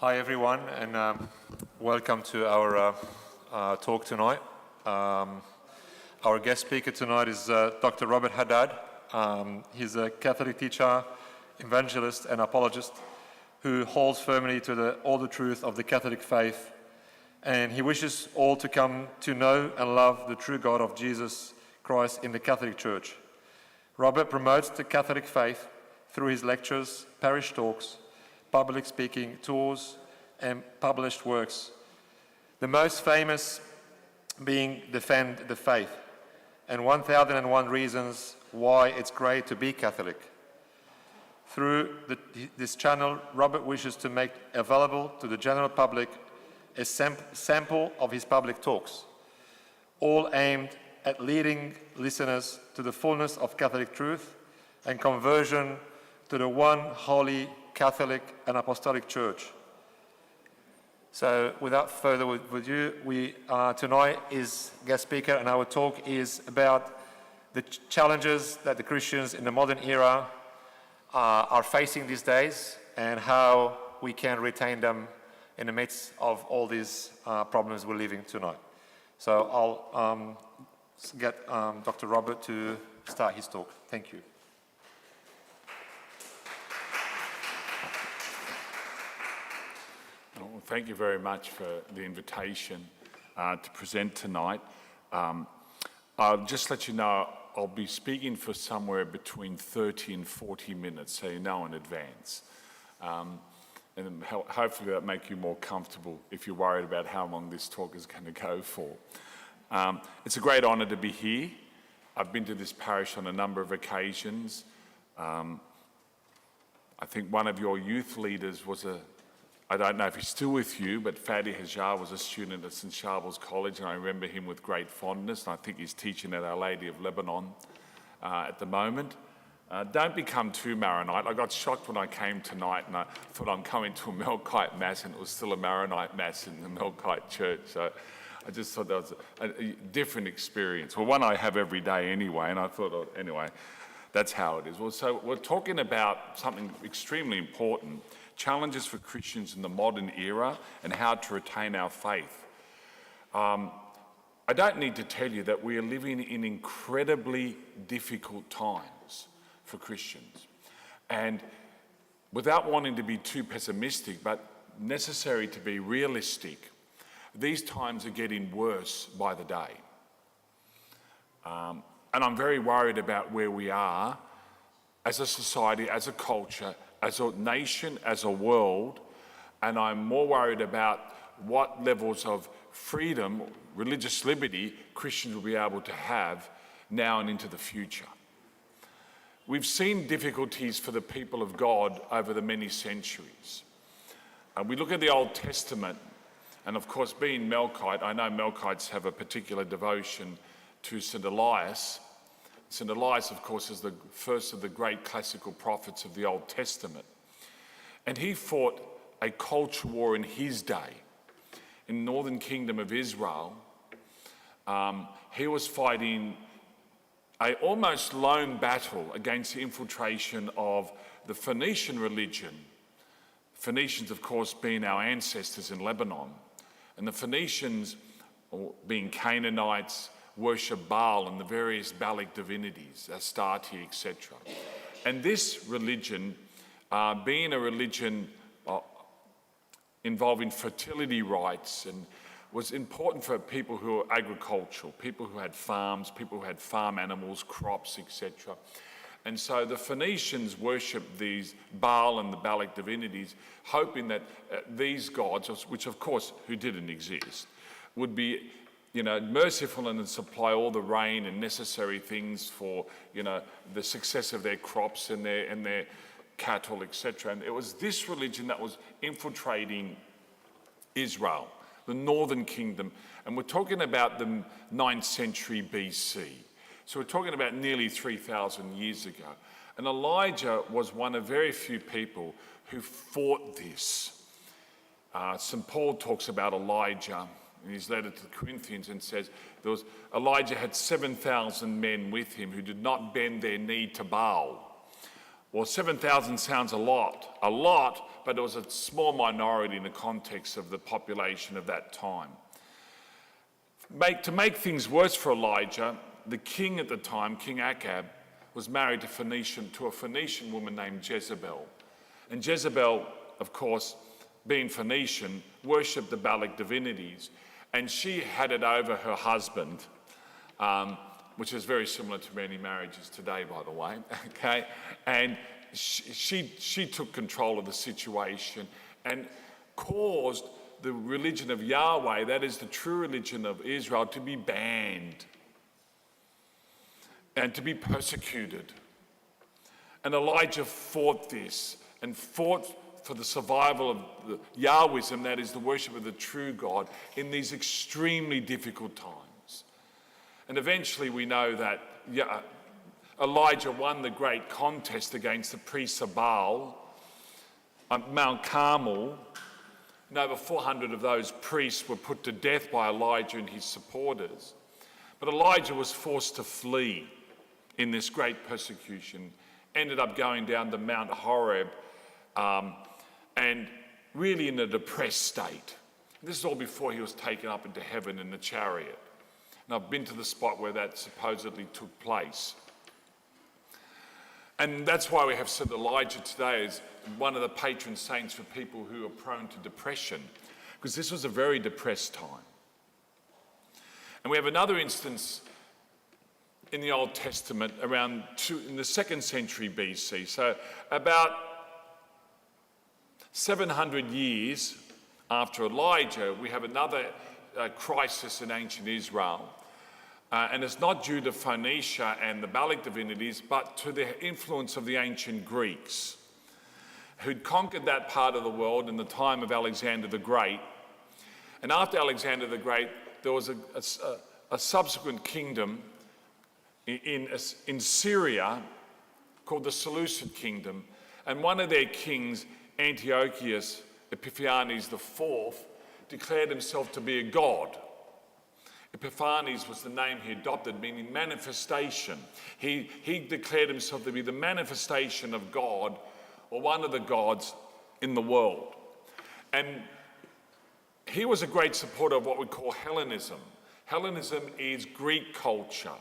Hi everyone, and welcome to our talk tonight. Our guest speaker tonight is Dr. Robert Haddad. He's a Catholic teacher, evangelist, and apologist who holds firmly to all the truth of the Catholic faith, and he wishes all to come to know and love the true God of Jesus Christ in the Catholic Church. Robert promotes the Catholic faith through his lectures, parish talks, public speaking tours, and published works. The most famous being Defend the Faith and 1001 Reasons Why It's Great to Be Catholic. Through this channel, Robert wishes to make available to the general public a sample of his public talks, all aimed at leading listeners to the fullness of Catholic truth and conversion to the one holy Catholic and Apostolic Church. So without further ado, tonight is guest speaker, and our talk is about the challenges that the Christians in the modern era are facing these days and how we can retain them in the midst of all these problems we're living tonight. So I'll get Dr. Robert to start his talk. Thank you. Well, thank you very much for the invitation to present tonight. I'll just let you know I'll be speaking for somewhere between 30 and 40 minutes, so you know in advance. And hopefully that'll make you more comfortable if you're worried about how long this talk is going to go for. It's a great honour to be here. I've been to this parish on a number of occasions. I think one of your youth leaders was I don't know if he's still with you, but Fadi Hajar was a student at St. Charles College, and I remember him with great fondness, and I think he's teaching at Our Lady of Lebanon at the moment. Don't become too Maronite. I got shocked when I came tonight, and I thought I'm coming to a Melkite Mass, and it was still a Maronite Mass in the Melkite Church. So I just thought that was a different experience. Well, one I have every day anyway, and I thought, oh, anyway, that's how it is. Well, so we're talking about something extremely important, challenges for Christians in the modern era and how to retain our faith. I don't need to tell you that we are living in incredibly difficult times for Christians. And without wanting to be too pessimistic, but necessary to be realistic, these times are getting worse by the day. And I'm very worried about where we are as a society, as a culture, as a nation, as a world, and I'm more worried about what levels of freedom, religious liberty, Christians will be able to have now and into the future. We've seen difficulties for the people of God over the many centuries. We look at the Old Testament, and of course, being Melkite, I know Melkites have a particular devotion to St. Elias. St. Elias, of course, is the first of the great classical prophets of the Old Testament. And he fought a culture war in his day. In the northern kingdom of Israel, he was fighting an almost lone battle against the infiltration of the Phoenician religion. Phoenicians, of course, being our ancestors in Lebanon. And the Phoenicians, being Canaanites, worship Baal and the various Baalic divinities, Astarte, etc. And this religion, being a religion involving fertility rites, and was important for people who were agricultural, people who had farms, people who had farm animals, crops, etc. And so the Phoenicians worshipped these Baal and the Baalic divinities, hoping that these gods, which of course who didn't exist, would be merciful and supply all the rain and necessary things for, the success of their crops and their cattle, etc. And it was this religion that was infiltrating Israel, the northern kingdom. And we're talking about the 9th century BC. So we're talking about nearly 3,000 years ago. And Elijah was one of very few people who fought this. St. Paul talks about Elijah in his letter to the Corinthians and says Elijah had 7,000 men with him who did not bend their knee to Baal. Well, 7,000 sounds a lot, but it was a small minority in the context of the population of that time. To make things worse for Elijah, the king at the time, King Achab, was married to a Phoenician woman named Jezebel. And Jezebel, of course, being Phoenician, worshipped the Baalic divinities. And she had it over her husband, which is very similar to many marriages today, by the way, okay? And she took control of the situation and caused the religion of Yahweh, that is the true religion of Israel, to be banned and to be persecuted. And Elijah fought this and fought for the survival of the Yahwism, that is the worship of the true God, in these extremely difficult times. And eventually we know that Elijah won the great contest against the priests of Baal on Mount Carmel, and over 400 of those priests were put to death by Elijah and his supporters. But Elijah was forced to flee in this great persecution, ended up going down to Mount Horeb, and really in a depressed state. This is all before he was taken up into heaven in the chariot. And I've been to the spot where that supposedly took place. And that's why we have St. Elijah today as one of the patron saints for people who are prone to depression, because this was a very depressed time. And we have another instance in the Old Testament in the 2nd century BC, so about 700 years after Elijah, we have another crisis in ancient Israel. And it's not due to Phoenicia and the Baalic divinities, but to the influence of the ancient Greeks, who'd conquered that part of the world in the time of Alexander the Great. And after Alexander the Great, there was a subsequent kingdom in Syria called the Seleucid Kingdom. And one of their kings, Antiochus Epiphanes IV, declared himself to be a god. Epiphanes was the name he adopted, meaning manifestation. He declared himself to be the manifestation of God, or one of the gods in the world. And he was a great supporter of what we call Hellenism. Hellenism is Greek culture,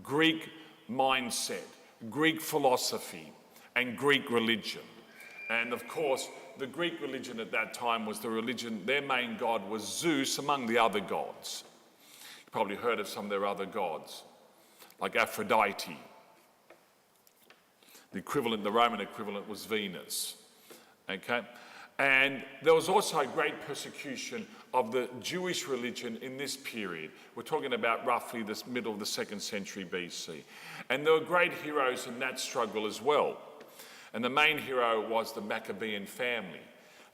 Greek mindset, Greek philosophy, and Greek religion. And of course, the Greek religion at that time was their main god was Zeus among the other gods. You've probably heard of some of their other gods, like Aphrodite. The Roman equivalent was Venus, okay? And there was also a great persecution of the Jewish religion in this period. We're talking about roughly the middle of the 2nd century BC. And there were great heroes in that struggle as well. And the main hero was the Maccabean family,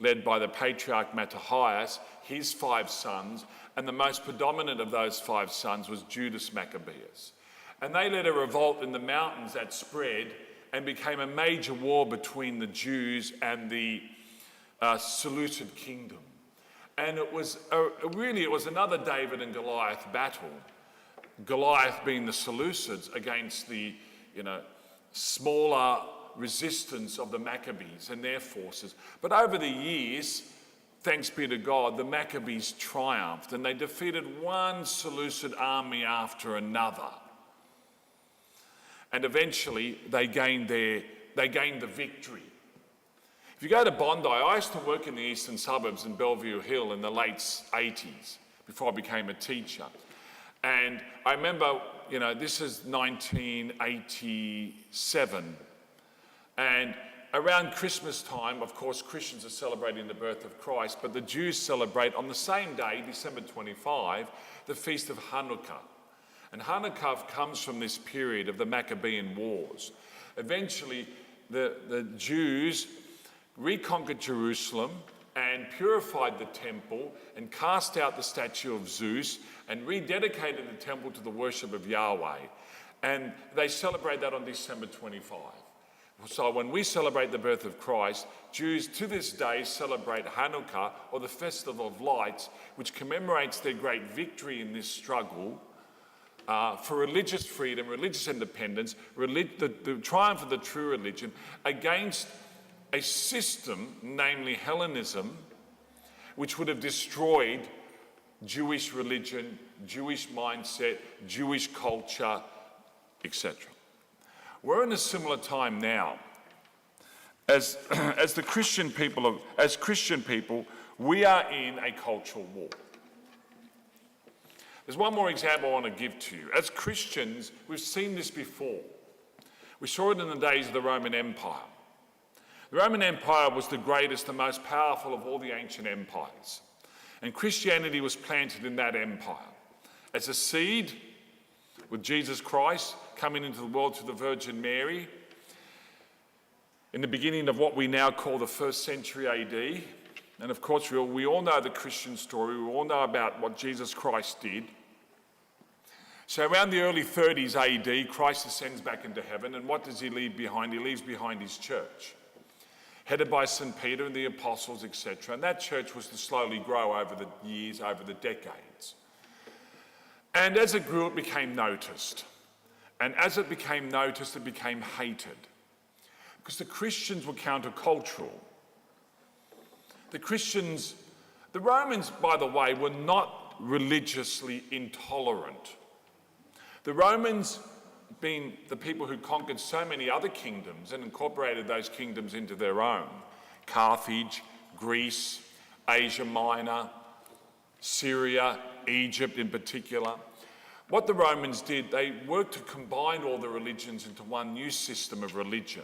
led by the patriarch Mattathias, his 5 sons, and the most predominant of those 5 sons was Judas Maccabeus. And they led a revolt in the mountains that spread and became a major war between the Jews and the Seleucid kingdom. And it was another David and Goliath battle. Goliath being the Seleucids against the smaller resistance of the Maccabees and their forces. But over the years, thanks be to God, the Maccabees triumphed and they defeated one Seleucid army after another. And eventually they gained the victory. If you go to Bondi, I used to work in the eastern suburbs in Bellevue Hill in the late 80s before I became a teacher. And I remember, this is 1987. And around Christmas time, of course, Christians are celebrating the birth of Christ, but the Jews celebrate on the same day, December 25, the Feast of Hanukkah. And Hanukkah comes from this period of the Maccabean Wars. Eventually, the Jews reconquered Jerusalem and purified the temple and cast out the statue of Zeus and rededicated the temple to the worship of Yahweh. And they celebrate that on December 25. So when we celebrate the birth of Christ, Jews to this day celebrate Hanukkah, or the Festival of Lights, which commemorates their great victory in this struggle for religious freedom, religious independence, the triumph of the true religion against a system, namely Hellenism, which would have destroyed Jewish religion, Jewish mindset, Jewish culture, etc. We're in a similar time now. As Christian people, we are in a cultural war. There's one more example I want to give to you. As Christians, we've seen this before. We saw it in the days of the Roman Empire. The Roman Empire was the greatest, the most powerful of all the ancient empires. And Christianity was planted in that empire as a seed, with Jesus Christ coming into the world through the Virgin Mary in the beginning of what we now call the 1st century AD. And of course, we all know the Christian story. We all know about what Jesus Christ did. So around the early 30s AD, Christ ascends back into heaven. And what does he leave behind? He leaves behind his church, headed by St. Peter and the apostles, etc. And that church was to slowly grow over the years, over the decades. And as it grew, it became noticed. And as it became noticed, it became hated. Because the Christians were countercultural. The Romans, by the way, were not religiously intolerant. The Romans, being the people who conquered so many other kingdoms and incorporated those kingdoms into their own, Carthage, Greece, Asia Minor, Syria, Egypt in particular. What the Romans did, they worked to combine all the religions into one new system of religion.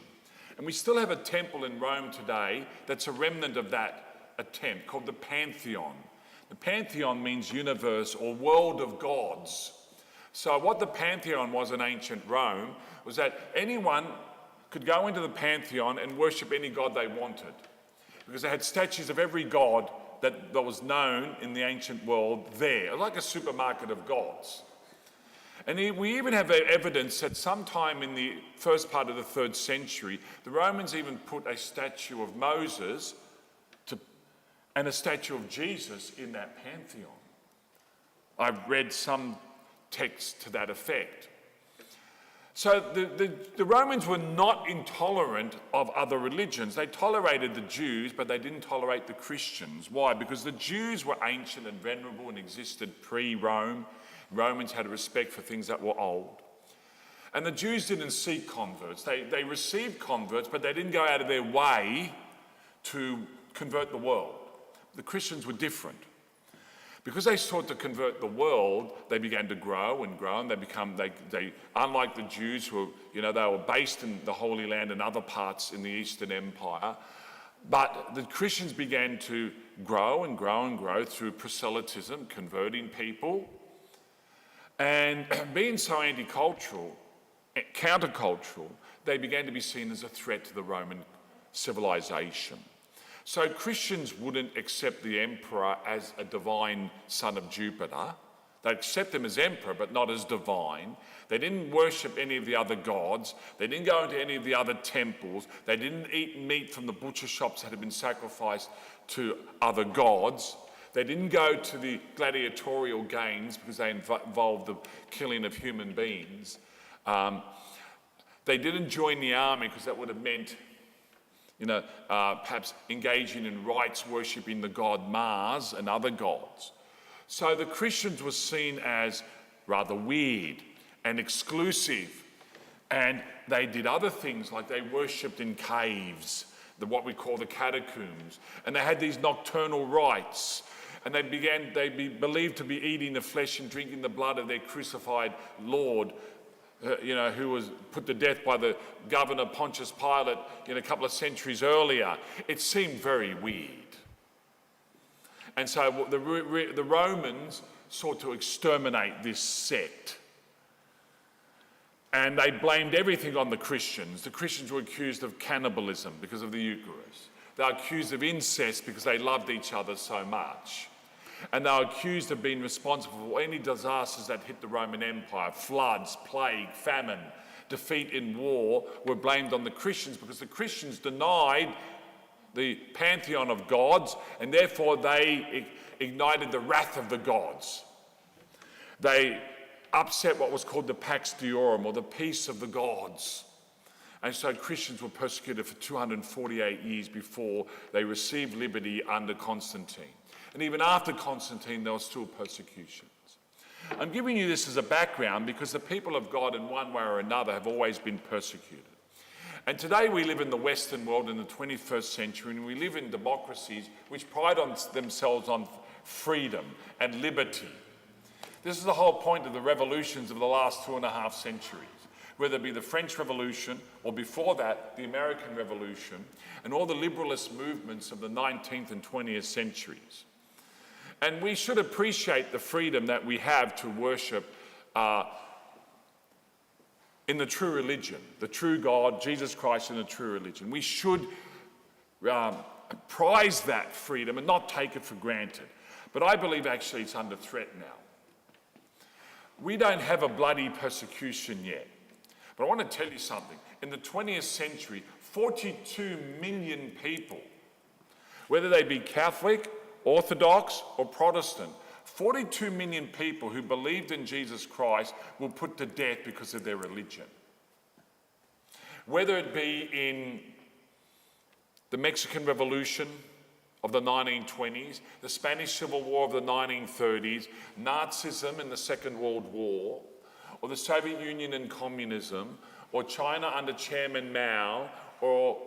And we still have a temple in Rome today that's a remnant of that attempt, called the Pantheon. The Pantheon means universe or world of gods. So what the Pantheon was in ancient Rome was that anyone could go into the Pantheon and worship any god they wanted, because they had statues of every god that was known in the ancient world there, like a supermarket of gods. And we even have evidence that sometime in the first part of the 3rd century, the Romans even put a statue of Moses and a statue of Jesus in that Pantheon. I've read some text to that effect. So the Romans were not intolerant of other religions. They tolerated the Jews, but they didn't tolerate the Christians. Why? Because the Jews were ancient and venerable and existed pre-Rome. Romans had a respect for things that were old. And the Jews didn't seek converts. They received converts, but they didn't go out of their way to convert the world. The Christians were different. Because they sought to convert the world, they began to grow and grow, and they unlike the Jews who, they were based in the Holy Land and other parts in the Eastern Empire, but the Christians began to grow and grow and grow through proselytism, converting people, and being so anti-cultural, countercultural, they began to be seen as a threat to the Roman civilization. So Christians wouldn't accept the emperor as a divine son of Jupiter. They'd accept him as emperor, but not as divine. They didn't worship any of the other gods. They didn't go into any of the other temples. They didn't eat meat from the butcher shops that had been sacrificed to other gods. They didn't go to the gladiatorial games because they involved the killing of human beings. They didn't join the army because that would have meant perhaps engaging in rites worshipping the god Mars and other gods. So the Christians were seen as rather weird and exclusive, and they did other things, like they worshipped in caves, what we call the catacombs, and they had these nocturnal rites, and they believed to be eating the flesh and drinking the blood of their crucified Lord, who was put to death by the governor Pontius Pilate a couple of centuries earlier. It seemed very weird. And so the Romans sought to exterminate this sect. And they blamed everything on the Christians. The Christians were accused of cannibalism because of the Eucharist. They were accused of incest because they loved each other so much. And they were accused of being responsible for any disasters that hit the Roman Empire. Floods, plague, famine, defeat in war were blamed on the Christians because the Christians denied the pantheon of gods, and therefore they ignited the wrath of the gods. They upset what was called the Pax Deorum, or the peace of the gods. And so Christians were persecuted for 248 years before they received liberty under Constantine. And even after Constantine, there were still persecutions. I'm giving you this as a background because the people of God, in one way or another, have always been persecuted. And today we live in the Western world in the 21st century, and we live in democracies which pride on themselves on freedom and liberty. This is the whole point of the revolutions of the last 2.5 centuries, whether it be the French Revolution or before that, the American Revolution, and all the liberalist movements of the 19th and 20th centuries. And we should appreciate the freedom that we have to worship in the true religion, the true God, Jesus Christ in the true religion. We should prize that freedom and not take it for granted. But I believe actually it's under threat now. We don't have a bloody persecution yet. But I want to tell you something. In the 20th century, 42 million people, whether they be Catholic, Orthodox, or Protestant, 42 million people who believed in Jesus Christ were put to death because of their religion. Whether it be in the Mexican Revolution of the 1920s, the Spanish Civil War of the 1930s, Nazism in the Second World War, or the Soviet Union and communism, or China under Chairman Mao, or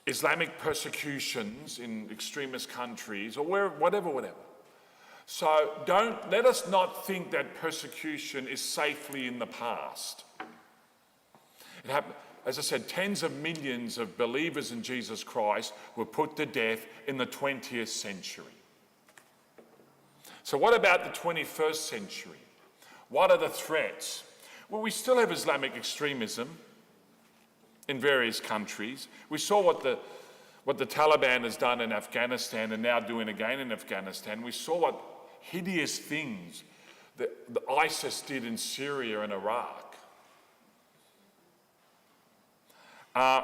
Islamic persecutions in extremist countries, or whatever. So let us not think that persecution is safely in the past. It happened. As I said, tens of millions of believers in Jesus Christ were put to death in the 20th century. So what about the 21st century? What are the threats? Well, we still have Islamic extremism in various countries. We saw what the Taliban has done in Afghanistan and now doing again in Afghanistan. We saw what hideous things that the ISIS did in Syria and Iraq.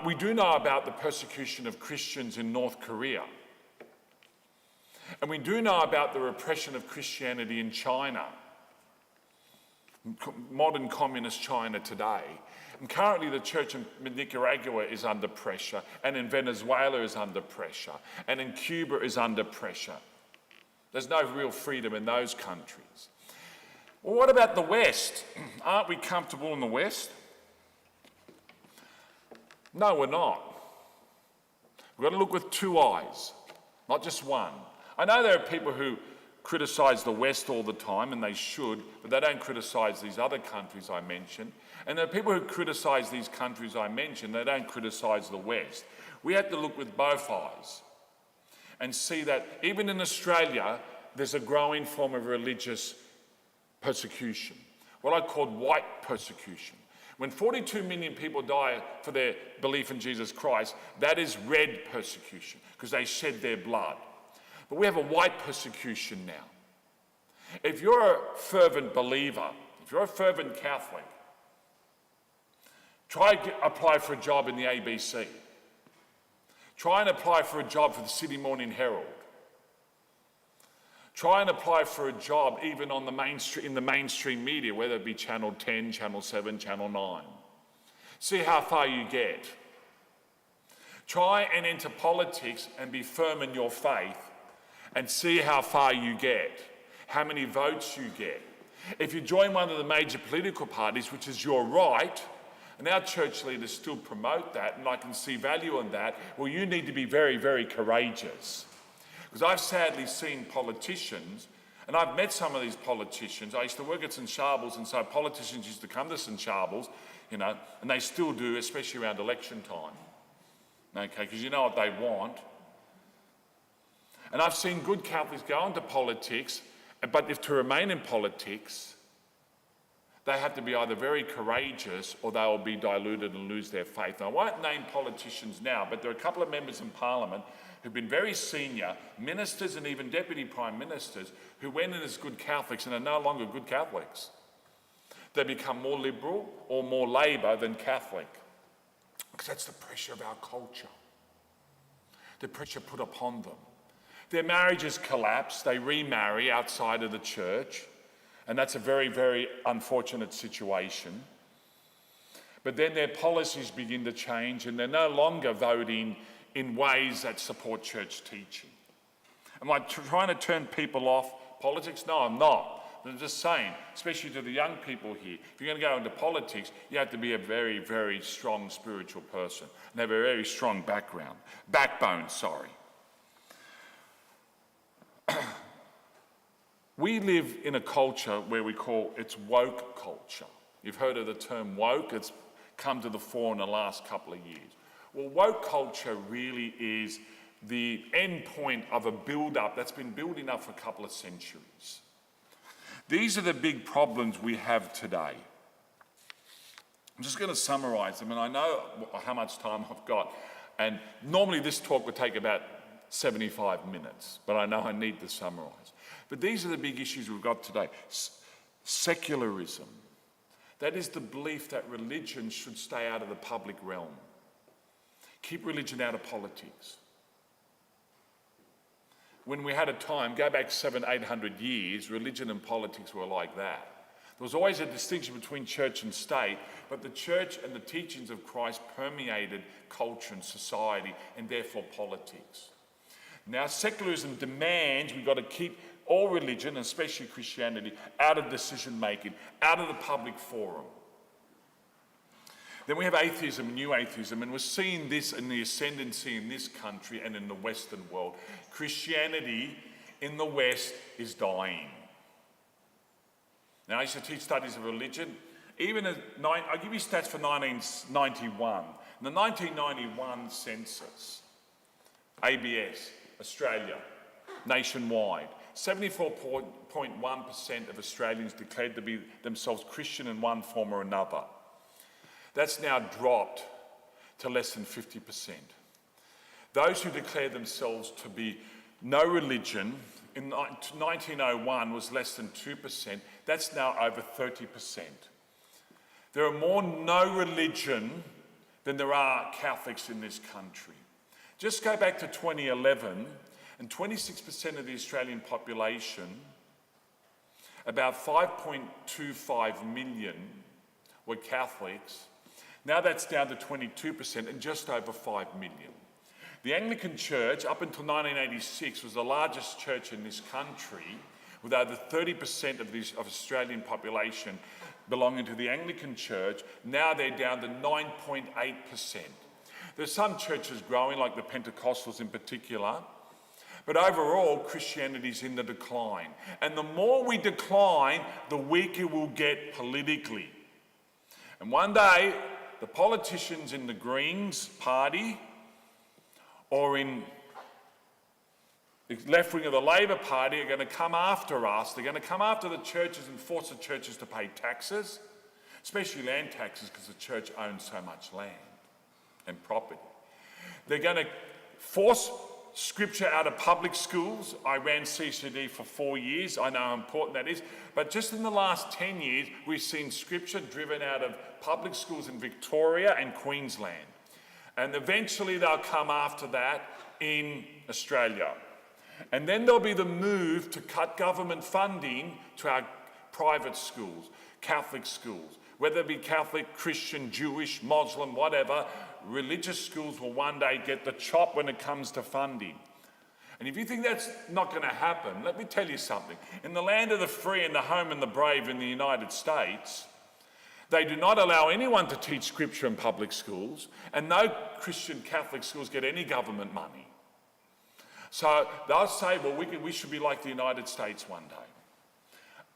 We do know about the persecution of Christians in North Korea. And we do know about the repression of Christianity in China, modern communist China today. And currently the church in Nicaragua is under pressure, and in Venezuela is under pressure, and in Cuba is under pressure. There's no real freedom in those countries. Well, what about the West? Aren't we comfortable in the West? No, we're not. We've got to look with two eyes, not just one. I know there are people who criticise the West all the time, and they should, but they don't criticise these other countries I mentioned. And there are people who criticise these countries I mentioned, they don't criticise the West. We have to look with both eyes and see that even in Australia, there's a growing form of religious persecution, what I call white persecution. When 42 million people die for their belief in Jesus Christ, that is red persecution, because they shed their blood. But we have a white persecution now. If you're a fervent believer, if you're a fervent Catholic, apply for a job in the ABC. Try and apply for a job for the Sydney Morning Herald. Try and apply for a job even on in the mainstream media, whether it be Channel 10, Channel 7, Channel 9. See how far you get. Try and enter politics and be firm in your faith and see how far you get, how many votes you get. If you join one of the major political parties, which is your right, and our church leaders still promote that, and I can see value in that, well, you need to be very, very courageous. Because I've sadly seen politicians, and I've met some of these politicians. I used to work at St Sharbles, and so politicians used to come to St Sharbles, and they still do, especially around election time. Okay, because you know what they want. And I've seen good Catholics go into politics, but if to remain in politics, they have to be either very courageous or they will be diluted and lose their faith. Now, I won't name politicians now, but there are a couple of members in Parliament who've been very senior, ministers and even deputy prime ministers, who went in as good Catholics and are no longer good Catholics. They become more liberal or more Labor than Catholic. Because that's the pressure of our culture. The pressure put upon them. Their marriages collapse, they remarry outside of the church, and that's a very, very unfortunate situation. But then their policies begin to change and they're no longer voting in ways that support church teaching. Am I trying to turn people off politics? No, I'm not. But I'm just saying, especially to the young people here, if you're going to go into politics, you have to be a very, very strong spiritual person and have a very strong backbone. We live in a culture where we call it's woke culture. You've heard of the term woke. It's come to the fore in the last couple of years. Well, woke culture really is the end point of a build-up that's been building up for a couple of centuries. These are the big problems we have today. I'm just going to summarise them, and I know how much time I've got, and normally this talk would take about 75 minutes, but I know I need to summarise. But these are the big issues we've got today. Secularism. That is the belief that religion should stay out of the public realm. Keep religion out of politics. When we had a time, go back 700-800 years, religion and politics were like that. There was always a distinction between church and state, but the church and the teachings of Christ permeated culture and society and therefore politics. Now secularism demands we've got to keep all religion, especially Christianity, out of decision making, out of the public forum. Then we have atheism, new atheism, and we're seeing this in the ascendancy in this country and in the Western world. Christianity in the West is dying. Now I used to teach studies of religion. I'll give you stats for 1991. In the 1991 census, ABS, Australia, nationwide, 74.1% of Australians declared to be themselves Christian in one form or another. That's now dropped to less than 50%. Those who declare themselves to be no religion in 1901 was less than 2%. That's now over 30%. There are more no religion than there are Catholics in this country. Just go back to 2011, and 26% of the Australian population, about 5.25 million, were Catholics. Now that's down to 22% and just over 5 million. The Anglican Church, up until 1986, was the largest church in this country, with over 30% of the Australian population belonging to the Anglican Church. Now they're down to 9.8%. There's some churches growing, like the Pentecostals in particular, but overall, Christianity's in the decline. And the more we decline, the weaker we'll get politically. And one day, the politicians in the Greens party or in the left wing of the Labor Party are going to come after us. They're going to come after the churches and force the churches to pay taxes, especially land taxes, because the church owns so much land and property. They're going to force Scripture out of public schools. I ran CCD for 4 years. I know how important that is. But just in the last 10 years, we've seen Scripture driven out of public schools in Victoria and Queensland. And eventually they'll come after that in Australia. And then there'll be the move to cut government funding to our private schools, Catholic schools. Whether it be Catholic, Christian, Jewish, Muslim, whatever, religious schools will one day get the chop when it comes to funding. And if you think that's not going to happen, let me tell you something. In the land of the free and the home and the brave in the United States, they do not allow anyone to teach Scripture in public schools, and no Christian Catholic schools get any government money. So they'll say, well, we should be like the United States one day.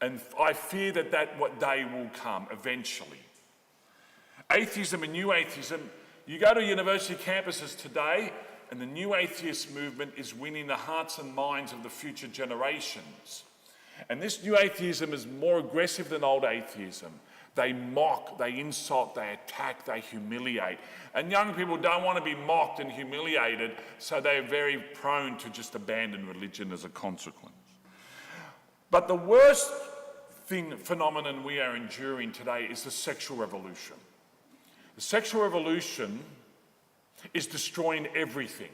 And I fear that day will come eventually. Atheism and new atheism, you go to university campuses today, and the new atheist movement is winning the hearts and minds of the future generations. And this new atheism is more aggressive than old atheism. They mock, they insult, they attack, they humiliate. And young people don't want to be mocked and humiliated, so they're very prone to just abandon religion as a consequence. But the worst phenomenon we are enduring today is the sexual revolution. The sexual revolution is destroying everything.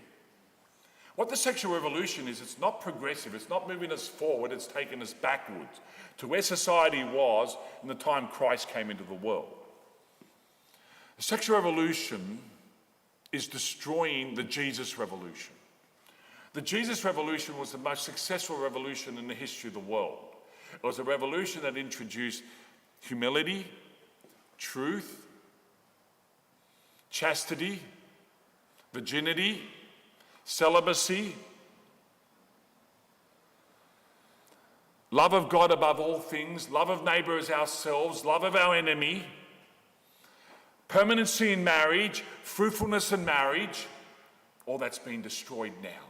What the sexual revolution is, it's not progressive, it's not moving us forward, it's taking us backwards to where society was in the time Christ came into the world. The sexual revolution is destroying the Jesus revolution. The Jesus revolution was the most successful revolution in the history of the world. It was a revolution that introduced humility, truth, chastity, virginity, celibacy, love of God above all things, love of neighbour as ourselves, love of our enemy, permanency in marriage, fruitfulness in marriage. All that's been destroyed now.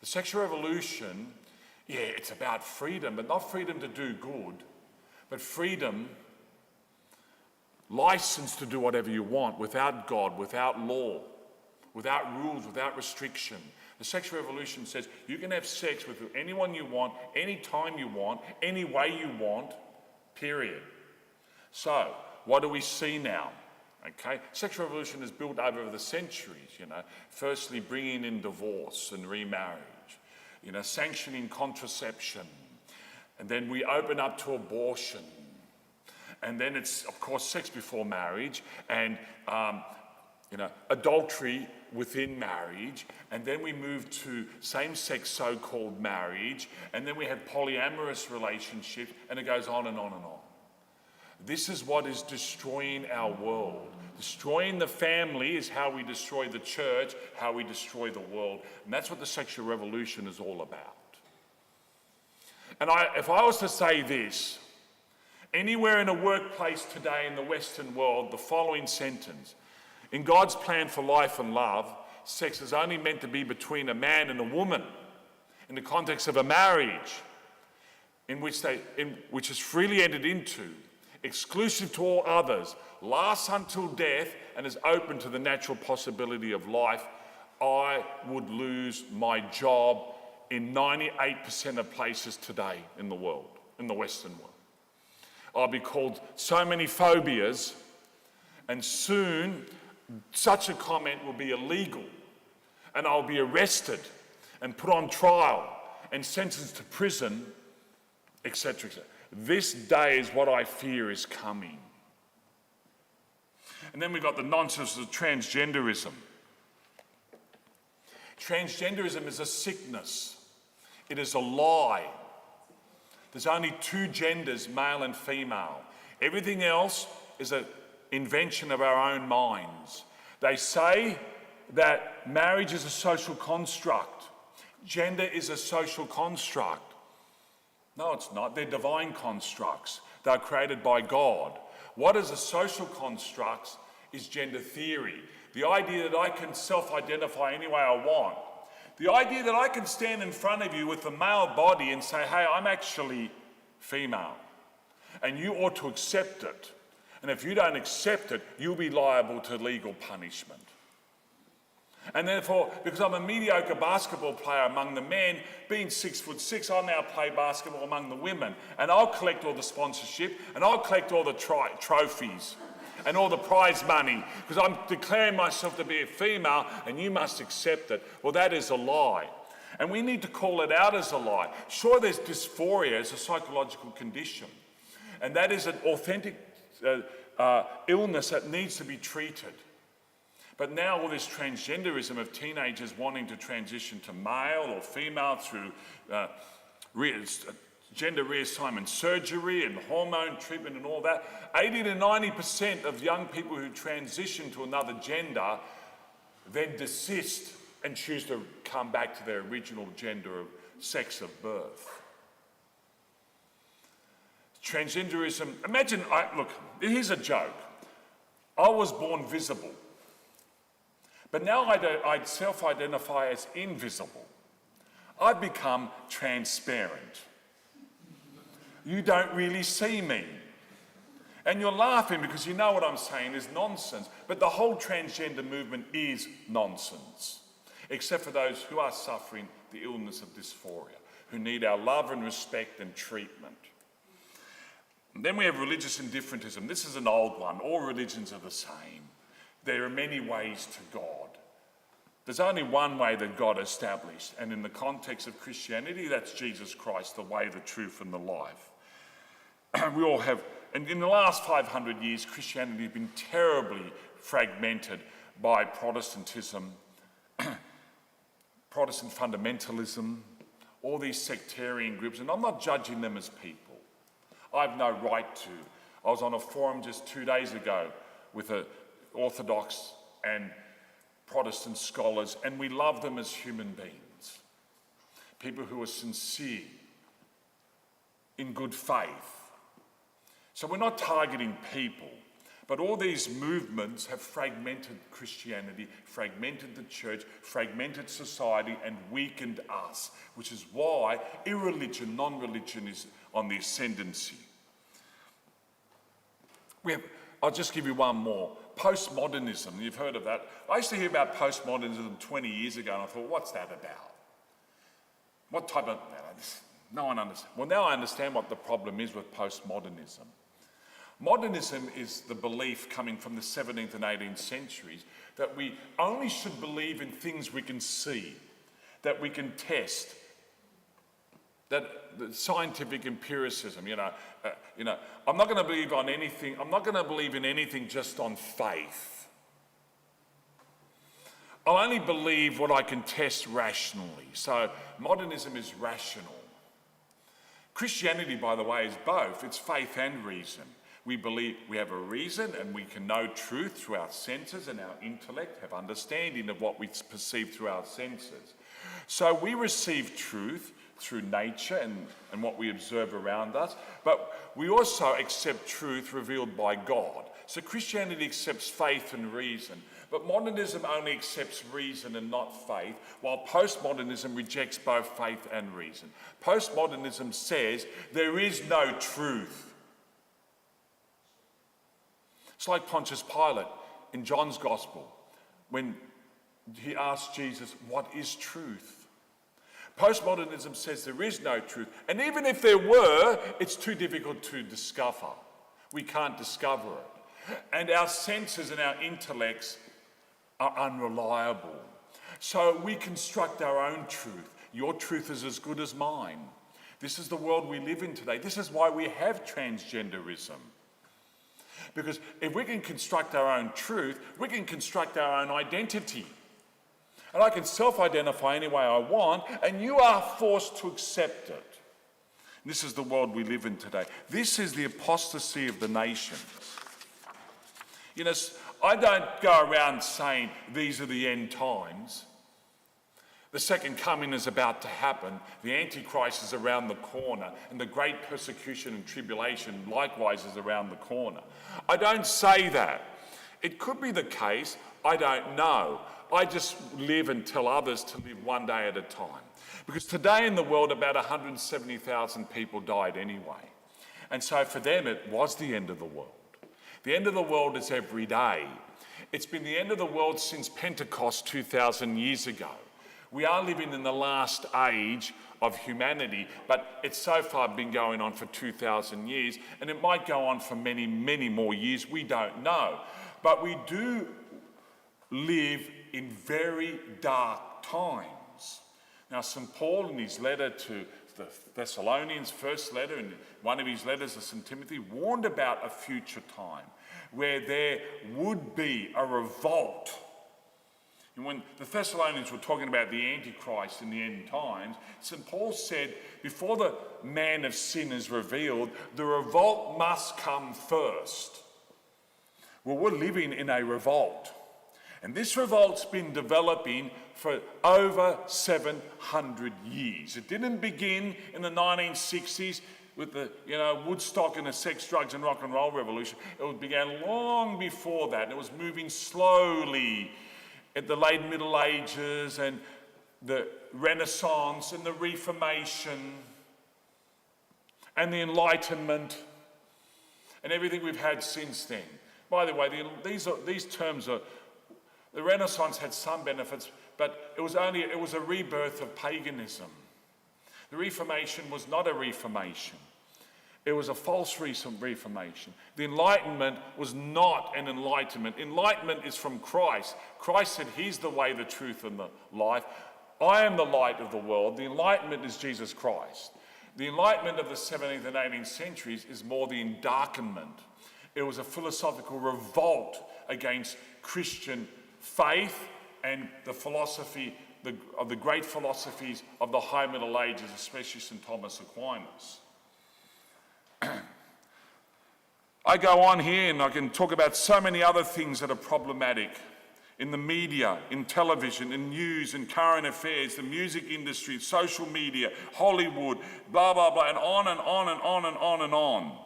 The sexual revolution, yeah, it's about freedom, but not freedom to do good, but freedom, license to do whatever you want without God, without law, without rules, without restriction. The sexual revolution says you can have sex with anyone you want, any time you want, any way you want, period. So, what do we see now? Okay, sexual revolution is built over the centuries, firstly bringing in divorce and remarriage, sanctioning contraception, and then we open up to abortion, and then it's, of course, sex before marriage, and, adultery within marriage, and then we move to same-sex so-called marriage, and then we have polyamorous relationships, and it goes on and on and on. This is what is destroying our world. Destroying the family is how we destroy the church, how we destroy the world. And that's what the sexual revolution is all about. And if I was to say this, anywhere in a workplace today in the Western world, the following sentence: in God's plan for life and love, sex is only meant to be between a man and a woman in the context of a marriage which is freely entered into, exclusive to all others, lasts until death, and is open to the natural possibility of life. I would lose my job in 98% of places today in the world, in the Western world. I'll be called so many phobias, and soon such a comment will be illegal, and I'll be arrested and put on trial and sentenced to prison, etc., etc. This day is what I fear is coming. And then we've got the nonsense of transgenderism. Transgenderism is a sickness. It is a lie. There's only two genders, male and female. Everything else is an invention of our own minds. They say that marriage is a social construct. Gender is a social construct. No, it's not. They're divine constructs. They're created by God. What is a social construct is gender theory. The idea that I can self-identify any way I want. The idea that I can stand in front of you with a male body and say, hey, I'm actually female. And you ought to accept it. And if you don't accept it, you'll be liable to legal punishment. And therefore, because I'm a mediocre basketball player among the men, being 6'6", I'll now play basketball among the women. And I'll collect all the sponsorship, and I'll collect all the trophies and all the prize money, because I'm declaring myself to be a female, and you must accept it. Well, that is a lie. And we need to call it out as a lie. Sure, there's dysphoria as a psychological condition, and that is an authentic illness that needs to be treated. But now all this transgenderism of teenagers wanting to transition to male or female through gender reassignment surgery and hormone treatment and all that, 80 to 90% of young people who transition to another gender then desist and choose to come back to their original gender of sex of birth. Transgenderism, imagine, look, here's a joke. I was born visible. But now I self-identify as invisible. I've become transparent. You don't really see me. And you're laughing because you know what I'm saying is nonsense. But the whole transgender movement is nonsense, except for those who are suffering the illness of dysphoria, who need our love and respect and treatment. And then we have religious indifferentism. This is an old one. All religions are the same. There are many ways to God. There's only one way that God established, and in the context of Christianity, that's Jesus Christ, the way, the truth, and the life. We all have, and in the last 500 years, Christianity has been terribly fragmented by Protestantism, Protestant fundamentalism, all these sectarian groups, and I'm not judging them as people. I have no right to. I was on a forum just 2 days ago with Orthodox and Protestant scholars, and we love them as human beings. People who are sincere, in good faith. So we're not targeting people, but all these movements have fragmented Christianity, fragmented the church, fragmented society, and weakened us, which is why irreligion, non-religion is on the ascendancy. I'll just give you one more. Postmodernism, you've heard of that. I used to hear about postmodernism 20 years ago, and I thought, what's that about? What type of... No one understands. Well, now I understand what the problem is with postmodernism. Modernism is the belief coming from the 17th and 18th centuries that we only should believe in things we can see, that we can test, that the scientific empiricism, I'm not going to believe on anything. I'm not going to believe in anything just on faith. I'll only believe what I can test rationally. So modernism is rational. Christianity, by the way, is both. It's faith and reason. We believe we have a reason and we can know truth through our senses, and our intellect have understanding of what we perceive through our senses. So we receive truth through nature and what we observe around us, but we also accept truth revealed by God. So Christianity accepts faith and reason, but modernism only accepts reason and not faith, while postmodernism rejects both faith and reason. Postmodernism says there is no truth. It's like Pontius Pilate in John's Gospel when he asked Jesus, what is truth? Postmodernism says there is no truth, and even if there were, it's too difficult to discover. We can't discover it. And our senses and our intellects are unreliable. So we construct our own truth. Your truth is as good as mine. This is the world we live in today. This is why we have transgenderism. Because if we can construct our own truth, we can construct our own identity. And I can self-identify any way I want, and you are forced to accept it. This is the world we live in today. This is the apostasy of the nations. I don't go around saying these are the end times. The second coming is about to happen. The Antichrist is around the corner, and the great persecution and tribulation likewise is around the corner. I don't say that. It could be the case. I don't know. I just live and tell others to live one day at a time. Because today in the world, about 170,000 people died anyway. And so for them, it was the end of the world. The end of the world is every day. It's been the end of the world since Pentecost 2,000 years ago. We are living in the last age of humanity, but it's so far been going on for 2,000 years, and it might go on for many, many more years. We don't know. But we do live in very dark times. Now, St. Paul, in his letter to the Thessalonians, first letter, in one of his letters to St. Timothy, warned about a future time where there would be a revolt. And when the Thessalonians were talking about the Antichrist in the end times, St. Paul said, before the man of sin is revealed, the revolt must come first. Well, we're living in a revolt. And this revolt's been developing for over 700 years. It didn't begin in the 1960s with the Woodstock and the sex, drugs and rock and roll revolution. It began long before that. And it was moving slowly at the late Middle Ages and the Renaissance and the Reformation and the Enlightenment and everything we've had since then. By the way, these terms are... The Renaissance had some benefits, but it was a rebirth of paganism. The Reformation was not a reformation. It was a false reformation. The Enlightenment was not an enlightenment. Enlightenment is from Christ. Christ said he's the way, the truth, and the life. I am the light of the world. The Enlightenment is Jesus Christ. The Enlightenment of the 17th and 18th centuries is more the endarkenment. It was a philosophical revolt against Christian faith and the philosophy of the great philosophies of the High Middle Ages, especially St. Thomas Aquinas. I go on here and I can talk about so many other things that are problematic in the media, in television, in news, in current affairs, the music industry, social media, Hollywood, blah, blah, blah, and on and on and on and on and on.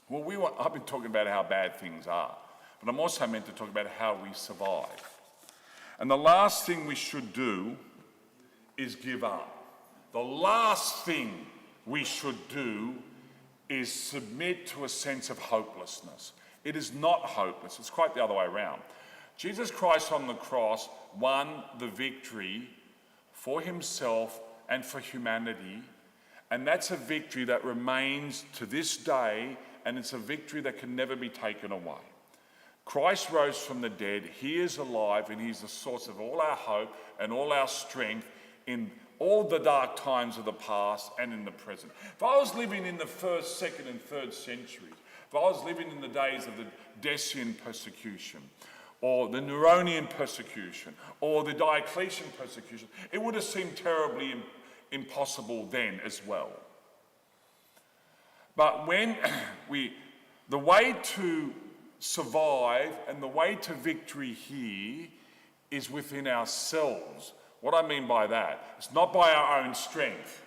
Well, I've been talking about how bad things are, but I'm also meant to talk about how we survive. And the last thing we should do is give up. The last thing we should do is submit to a sense of hopelessness. It is not hopeless. It's quite the other way around. Jesus Christ on the cross won the victory for himself and for humanity, and that's a victory that remains to this day, and it's a victory that can never be taken away. Christ rose from the dead. He is alive, and he's the source of all our hope and all our strength in all the dark times of the past and in the present. If I was living in the 1st, 2nd, and 3rd centuries, if I was living in the days of the Decian persecution, or the Neronian persecution, or the Diocletian persecution, it would have seemed terribly impossible then as well. But when the way to survive and the way to victory here is within ourselves. What I mean by that, it's not by our own strength.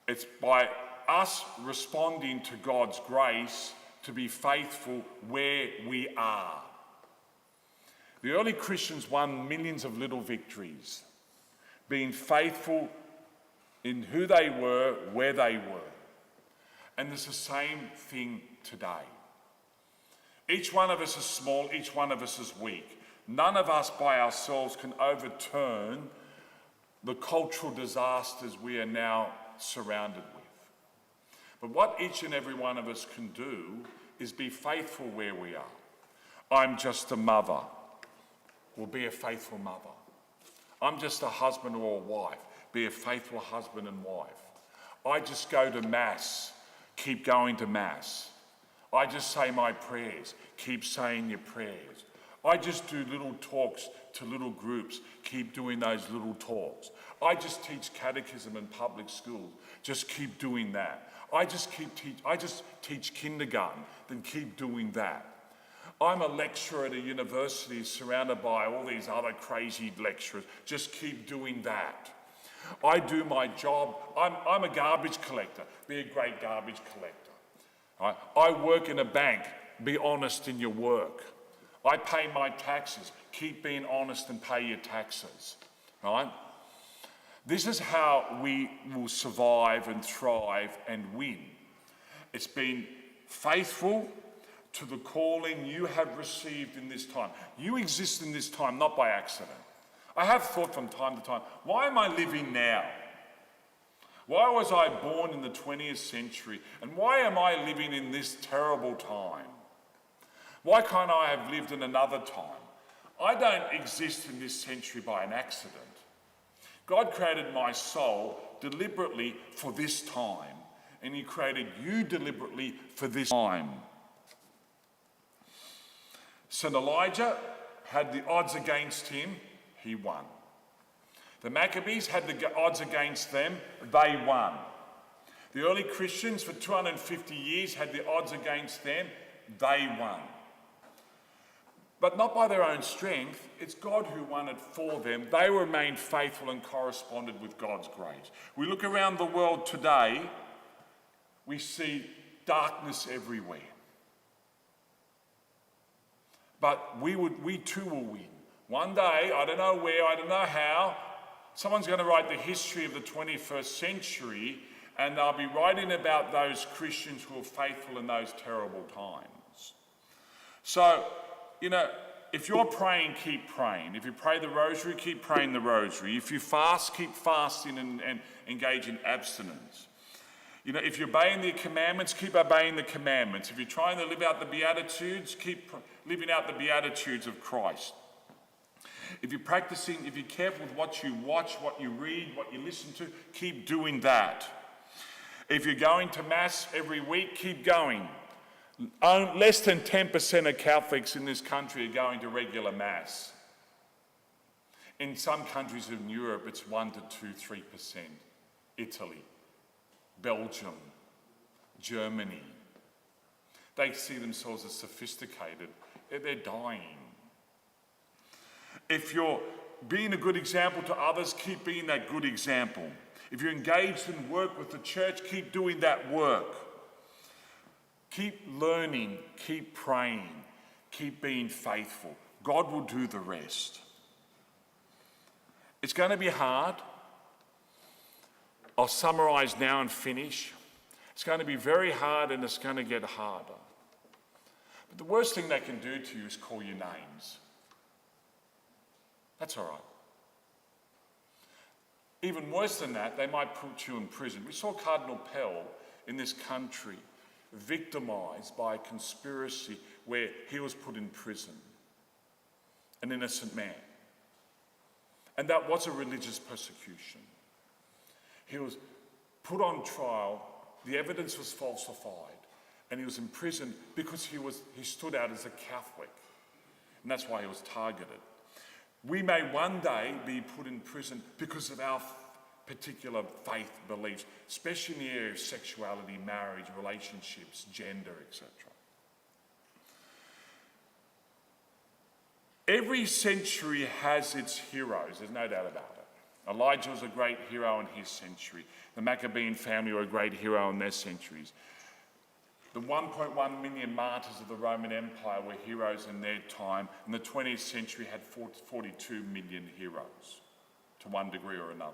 It's by us responding to God's grace to be faithful where we are. The early Christians won millions of little victories, being faithful in who they were, where they were. And it's the same thing today. Each one of us is small, each one of us is weak. None of us by ourselves can overturn the cultural disasters we are now surrounded with. But what each and every one of us can do is be faithful where we are. I'm just a mother. Well, be a faithful mother. I'm just a husband or a wife. Be a faithful husband and wife. I just go to Mass. Keep going to Mass. I just say my prayers. Keep saying your prayers. I just do little talks to little groups. Keep doing those little talks. I just teach catechism in public schools. Just keep doing that. I just teach kindergarten. Then keep doing that. I'm a lecturer at a university surrounded by all these other crazy lecturers. Just keep doing that. I do my job. I'm a garbage collector. Be a great garbage collector. Right? I work in a bank. Be honest in your work. I pay my taxes. Keep being honest and pay your taxes. Right? This is how we will survive and thrive and win. It's being faithful to the calling you have received in this time. You exist in this time not by accident. I have thought from time to time, why am I living now? Why was I born in the 20th century? And why am I living in this terrible time? Why can't I have lived in another time? I don't exist in this century by an accident. God created my soul deliberately for this time, and he created you deliberately for this time. St. Elijah had the odds against him, he won. The Maccabees had the odds against them, they won. The early Christians for 250 years had the odds against them, they won. But not by their own strength, it's God who won it for them. They remained faithful and corresponded with God's grace. We look around the world today, we see darkness everywhere. But we too will win. One day, I don't know where, I don't know how, someone's going to write the history of the 21st century, and they'll be writing about those Christians who were faithful in those terrible times. So, if you're praying, keep praying. If you pray the rosary, keep praying the rosary. If you fast, keep fasting and engage in abstinence. You know, if you're obeying the commandments, keep obeying the commandments. If you're trying to live out the Beatitudes, keep living out the Beatitudes of Christ. If you're careful with what you watch, what you read, what you listen to, keep doing that. If you're going to Mass every week, keep going. Less than 10% of Catholics in this country are going to regular Mass. In some countries in Europe, it's 1 to 3%. Italy, Belgium, Germany. They see themselves as sophisticated. They're dying. If you're being a good example to others, keep being that good example. If you're engaged in work with the church, keep doing that work. Keep learning, keep praying, keep being faithful. God will do the rest. It's going to be hard. I'll summarise now and finish. It's going to be very hard and it's going to get harder. But the worst thing they can do to you is call you names. That's all right. Even worse than that, they might put you in prison. We saw Cardinal Pell in this country victimised by a conspiracy where he was put in prison, an innocent man. And that was a religious persecution. He was put on trial, the evidence was falsified, and he was imprisoned because he stood out as a Catholic. And that's why he was targeted. We may one day be put in prison because of our particular faith beliefs, especially in the area of sexuality, marriage, relationships, gender, etc. Every century has its heroes, there's no doubt about it. Elijah was a great hero in his century. The Maccabean family were a great hero in their centuries. The 1.1 million martyrs of the Roman Empire were heroes in their time, and the 20th century had 42 million heroes, to one degree or another.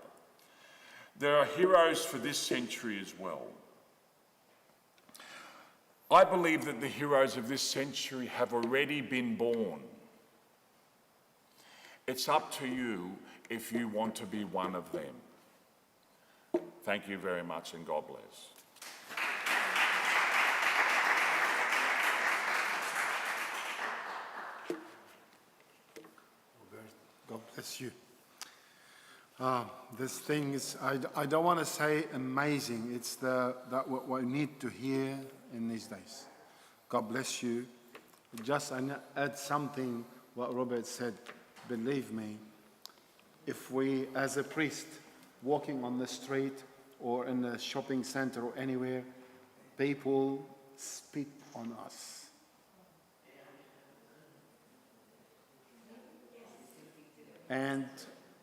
There are heroes for this century as well. I believe that the heroes of this century have already been born. It's up to you if you want to be one of them. Thank you very much, and God bless. God bless you. This thing is, I don't want to say amazing. It's what we need to hear in these days. God bless you. Just add something what Robert said. Believe me, if we, as a priest, walking on the street or in a shopping center or anywhere, people spit on us. And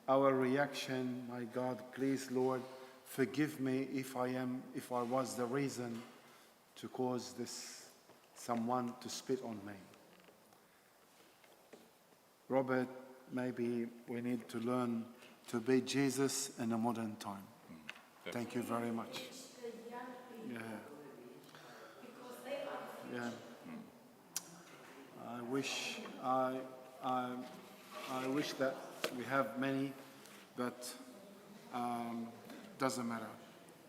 our reaction, my God, please, Lord, forgive me if I was the reason to cause someone to spit on me. Robert, maybe we need to learn to be Jesus in a modern time. Thank you very much. Yeah. Yeah. I wish that we have many, but doesn't matter.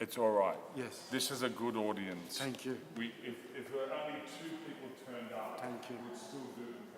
It's all right. Yes. This is a good audience. Thank you. If there were only 2 people turned up, Thank you. we'd still do the